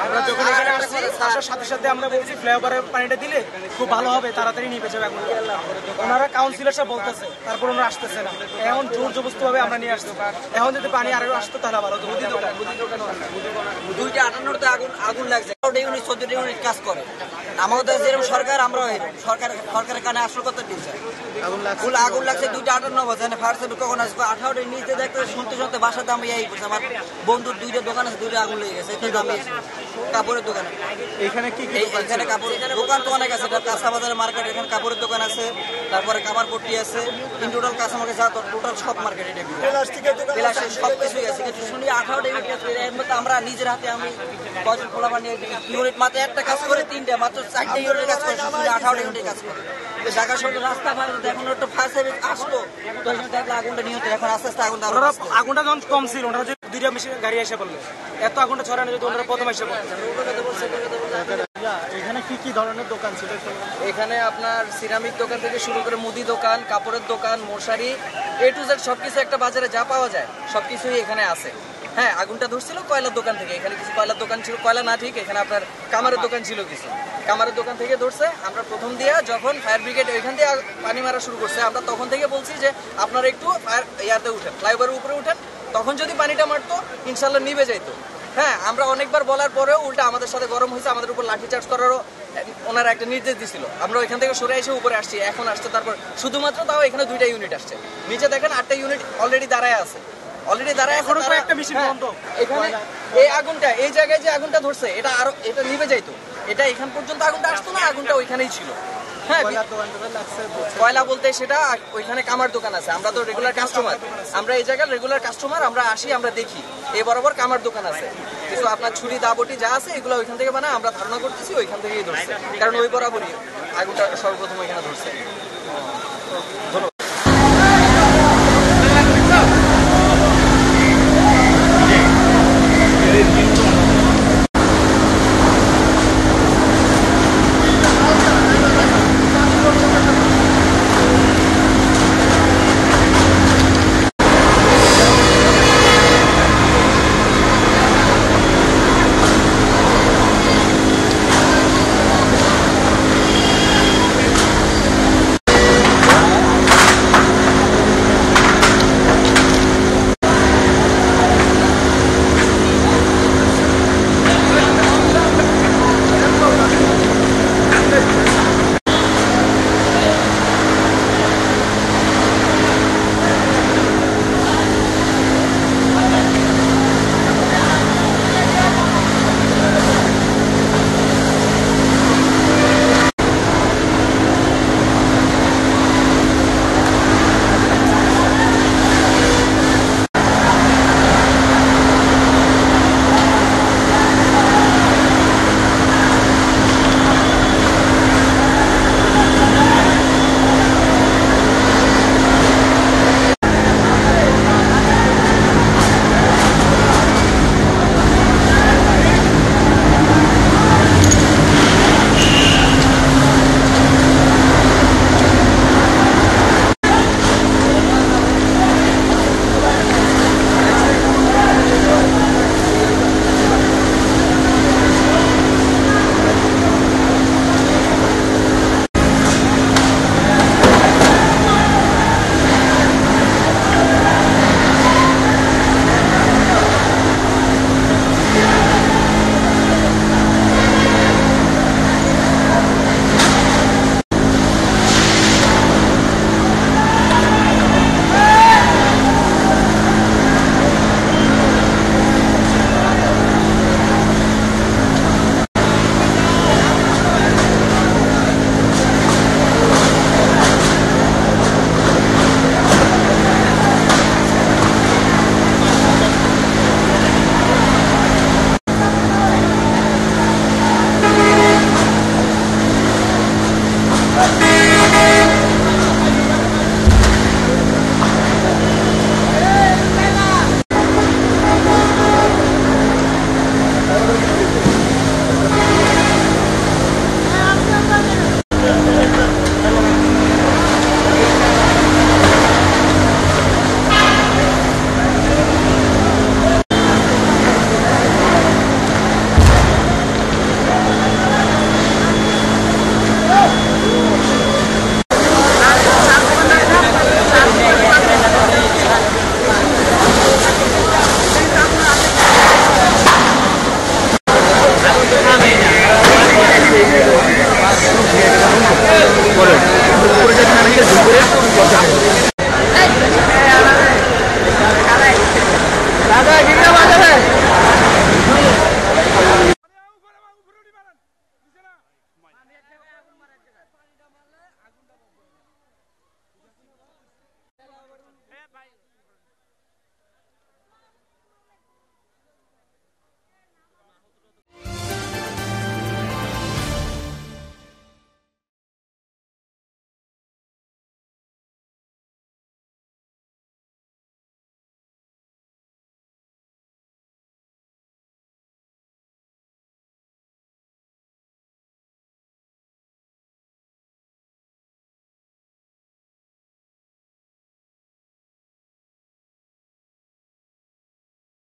আমরা যখন এখানে আসছি আসার সাথে সাথে আমরা বলছি ফ্লাইওভারের পানিটা দিলে খুব ভালো হবে, তাড়াতাড়ি নিয়ে যাবে। এখন ওনারা কাউন্সিলর সব বলতেছে, তারপর ওনারা আসতেছে না। এখন জোর জবরদস্তি ভাবে আমরা নিয়ে আসছি। এখন যদি পানি আরো আসতো তাহলে ভালো হতো। 258 আগুন লাগছে। ইউনিট 14 ইউনিট কাজ করে। আমাদের যেরকম সরকার, আমরা সরকারের কানে আসল কথা দিচ্ছে। আগুন লাগছে 258 বাজে। ফায়ার সার্ভিস কখন আসবে? 18 নিচে দেখতে শুনতে বাসাতে আমি এই করছি। আমার বন্ধুর 2টা দোকান আছে, 2টা আগুন লেগে গেছে। আমি কাপড়ের দোকান, এখানে কাপড় দোকান তো অনেক আছে। কাঁচা বাজারের মার্কেট, এখানে কাপড়ের দোকান আছে, তারপরে কামার পট্টি আছে। ইন টোটাল কাঁচা মার্কেট যা টোটাল সব মার্কেট এটা প্লাস্টিক সব কিছুই আছে। কিন্তু শুনি 18 ইউনিট কাজ করে। এর মধ্যে আমরা নিজের হাতে আমি কজন খোলা বানিয়ে ইউনিট মাত্র একটা কাজ করে, 3টা মাত্র 4টা ইউনিট কাজ করে। শুনি 18 ইউনিট কাজ করে। ঢাকা শহরে রাস্তা ভালো, এখন একটু ফায়ার সার্ভিস আসলো তো দেখলে আগুনটা নিহত। এখন আস্তে আস্তে আগুনটা যখন কম ছিল, ওনারা যদি 2টা মেশিন গাড়ি এসে পড়লো, এত আগুনটা ছড়ানো যদি ওনারা প্রথম এসে পড়লো। এখানে কি কি ধরনের দোকান ছিল? এখানে আপনার সিরামিক দোকান থেকে শুরু করে মুদি দোকান, কাপড়ের দোকান, মশারি, A to Z সবকিছু একটা বাজারে যা পাওয়া যায় সবকিছুই এখানে আছে। হ্যাঁ, আগুনটা ধরছিল কয়লার দোকান থেকে। এখানে কিছু কয়লার দোকান ছিল, কয়লা না ঠিক, এখানে আপনার কামারের দোকান ছিল কিছু। কামারের দোকান থেকে ধরছে। আমরা প্রথম দিয়া যখন ফায়ার ব্রিগেড ওইখান দিয়ে পানি মারা শুরু করছে, আমরা তখন থেকে বলছি যে আপনারা একটু ইয়াতে উঠেন, ফ্লাইওভারের উপরে উঠেন। তখন যদি পানিটা মারতো ইনশাল্লাহ নিভে যাইতো। হ্যাঁ, আমরা অনেকবার বলার পরেও উল্টা আমাদের সাথে গরম হয়েছে, আমাদের উপর লাঠিচার্জ করারও ওনারা একটা নির্দেশ দিছিল। আমরা ওইখান থেকে সরে এসে উপরে আসছি, এখন আসছে। তারপর শুধুমাত্র তাও এখানে 2টা ইউনিট আসছে। নিচে দেখেন 8টা ইউনিট অলরেডি দাঁড়ায় আছে। এখানে এই আগুনটা, এই জায়গায় যে আগুনটা ধরছে, এটা নিভে যাইতো। এটা এখান পর্যন্ত আগুনটা আসতো না, আগুনটা ওইখানেই ছিল। হ্যাঁ, কয়লা বলতে সেটা ওইখানে কামার দোকান আছে। আমরা তো রেগুলার কাস্টমার, আমরা এই জায়গার রেগুলার কাস্টমার। আমরা আসি, আমরা দেখি এই বরাবর কামার দোকান আছে। কিছু আপনার ছুরি দাবটি যা আছে এগুলো ওইখান থেকে বানায়। আমরা ধারণা করতেছি ওইখান থেকেই ধরছে, কারণ ওই বরাবরই আগুনটা সর্বপ্রথম ওইখানে ধরছে। ধন্যবাদ।